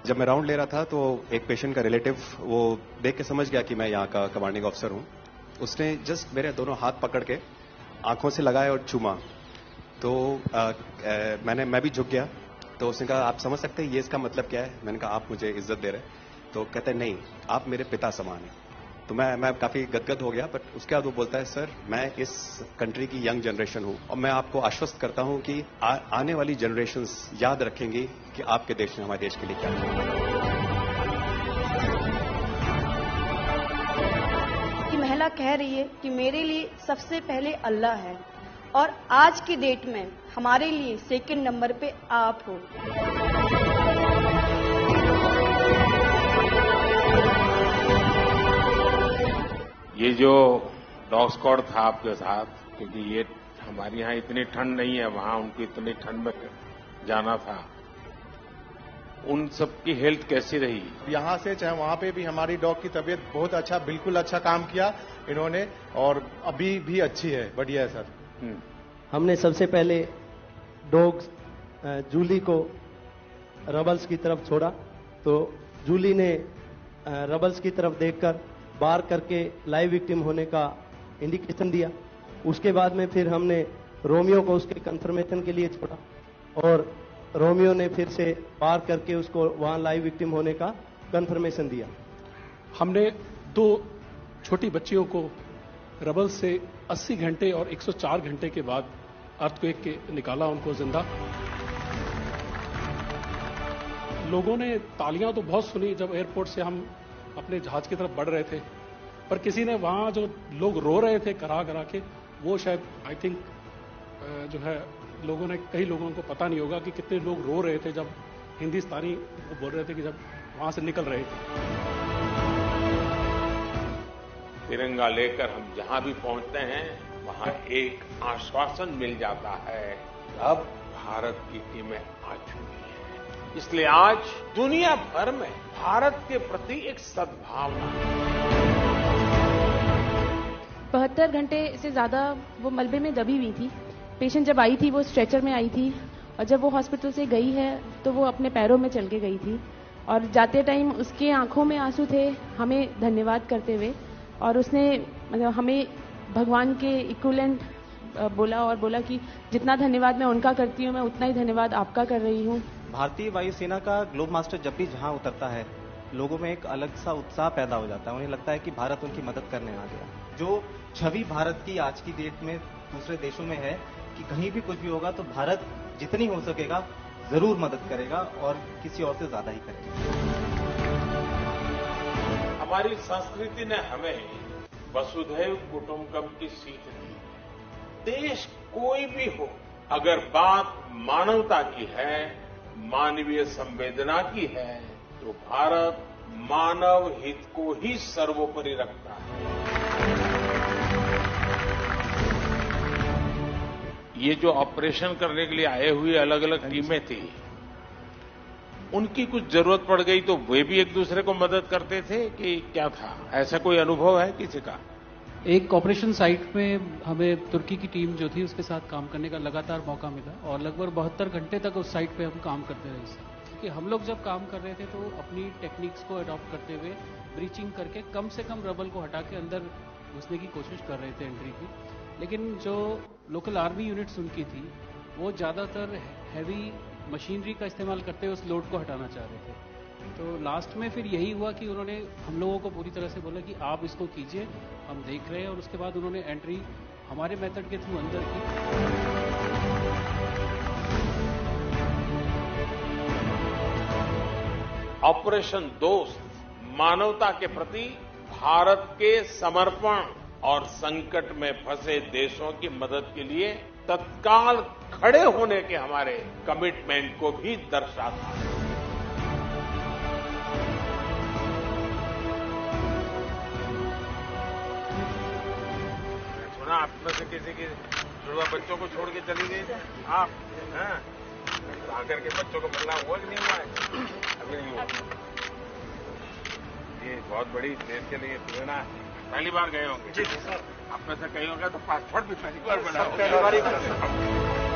जब मैं राउंड ले रहा था तो एक पेशेंट का रिलेटिव वो देख के समझ गया कि मैं यहाँ का कमांडिंग ऑफिसर हूँ। उसने जस्ट मेरे दोनों हाथ पकड़ के आंखों से लगाया और चूमा। तो मैं भी झुक गया। तो उसने कहा, आप समझ सकते हैं ये इसका मतलब क्या है? मैंने कहा, आप मुझे इज्जत दे रहे हैं? तो कहते हैं, नहीं, आप मेरे पिता समान हैं। तो मैं काफी गदगद हो गया। बट उसके बाद वो बोलता है, सर मैं इस कंट्री की यंग जनरेशन हूं और मैं आपको आश्वस्त करता हूं कि आने वाली जनरेशंस याद रखेंगी कि आपके देश ने हमारे देश के लिए क्या किया। कि महिला कह रही है कि मेरे लिए सबसे पहले अल्लाह है और आज की डेट में हमारे लिए सेकंड नंबर पे आप हो। ये जो डॉग स्क्वाड था आपके साथ, क्योंकि ये हमारे यहाँ इतनी ठंड नहीं है, वहां उनको इतनी ठंड में जाना था, उन सबकी हेल्थ कैसी रही? यहाँ से चाहे वहाँ पे भी हमारी डॉग की तबीयत बहुत अच्छा, बिल्कुल अच्छा काम किया इन्होंने और अभी भी अच्छी है, बढ़िया है सर। हमने सबसे पहले डॉग जूली को रबल्स की तरफ छोड़ा तो जूली ने रबल्स की तरफ देखकर बार करके लाइव विक्टिम होने का इंडिकेशन दिया। उसके बाद में फिर हमने रोमियो को उसके कंफर्मेशन के लिए छोड़ा और रोमियो ने फिर से बार करके उसको वहां लाइव विक्टिम होने का कंफर्मेशन दिया। हमने 2 छोटी बच्चियों को रबल से 80 घंटे और 104 घंटे के बाद अर्थक्वेक के निकाला उनको जिंदा। लोगों ने तालियां तो बहुत सुनी जब एयरपोर्ट से हम अपने जहाज की तरफ बढ़ रहे थे, पर किसी ने वहां जो लोग रो रहे थे करा करा के, वो शायद आई थिंक जो है लोगों ने, कई लोगों को पता नहीं होगा कि कितने लोग रो रहे थे जब हिंदुस्तानी वो बोल रहे थे कि जब वहां से निकल रहे थे। तिरंगा लेकर हम जहां भी पहुंचते हैं वहां एक आश्वासन मिल जाता है, अब भारत की टीमें आ चुकी हैं। इसलिए आज दुनिया भर में भारत के प्रति एक सद्भावना। 72 घंटे से ज्यादा वो मलबे में दबी हुई थी। पेशेंट जब आई थी वो स्ट्रेचर में आई थी और जब वो हॉस्पिटल से गई है तो वो अपने पैरों में चल के गई थी और जाते टाइम उसके आंखों में आंसू थे हमें धन्यवाद करते हुए, और उसने मतलब हमें भगवान के इक्विवेलेंट बोला और बोला कि जितना धन्यवाद मैं उनका करती हूँ मैं उतना ही धन्यवाद आपका कर रही हूँ। भारतीय वायुसेना का ग्लोब मास्टर जब भी जहां उतरता है लोगों में एक अलग सा उत्साह पैदा हो जाता है। उन्हें लगता है कि भारत उनकी मदद करने आ गया। जो छवि भारत की आज की डेट में दूसरे देशों में है कि कहीं भी कुछ भी होगा तो भारत जितनी हो सकेगा जरूर मदद करेगा और किसी और से ज्यादा ही करेगा। हमारी संस्कृति ने हमें वसुधैव कुटुंबकम की सीख दी। देश कोई भी हो, अगर बात मानवता की है, मानवीय संवेदना की है, तो भारत मानव हित को ही सर्वोपरि रखता है। ये जो ऑपरेशन करने के लिए आए हुए अलग अलग टीमें थी, उनकी कुछ जरूरत पड़ गई तो वे भी एक दूसरे को मदद करते थे कि क्या था? ऐसा कोई अनुभव है किसी का? एक ऑपरेशन साइट में हमें तुर्की की टीम जो थी उसके साथ काम करने का लगातार मौका मिला और लगभग 72 घंटे तक उस साइट पे हम काम करते रहे। कि हम लोग जब काम कर रहे थे तो अपनी टेक्निक्स को अडॉप्ट करते हुए ब्रीचिंग करके कम से कम रबल को हटा के अंदर घुसने की कोशिश कर रहे थे एंट्री की। लेकिन जो लोकल आर्मी यूनिट्स उनकी थी वो ज़्यादातर हैवी मशीनरी का इस्तेमाल करते हुए उस लोड को हटाना चाह रहे थे। तो लास्ट में फिर यही हुआ कि उन्होंने हम लोगों को पूरी तरह से बोला कि आप इसको कीजिए, हम देख रहे हैं, और उसके बाद उन्होंने एंट्री हमारे मेथड के थ्रू अंदर की। ऑपरेशन दोस्त मानवता के प्रति भारत के समर्पण और संकट में फंसे देशों की मदद के लिए तत्काल खड़े होने के हमारे कमिटमेंट को भी दर्शाता है। सुना आप में से किसी की जुड़वा बच्चों को छोड़ के चली गई थी आप, आकर के बच्चों को मिलना हुआ कि नहीं हुआ है? अभी नहीं हुआ। ये बहुत बड़ी देश के लिए प्रेरणा है। पहली बार गए होंगे? जी सर। आप में से कहीं होगा तो पासपोर्ट भी पहली बार बना होगा।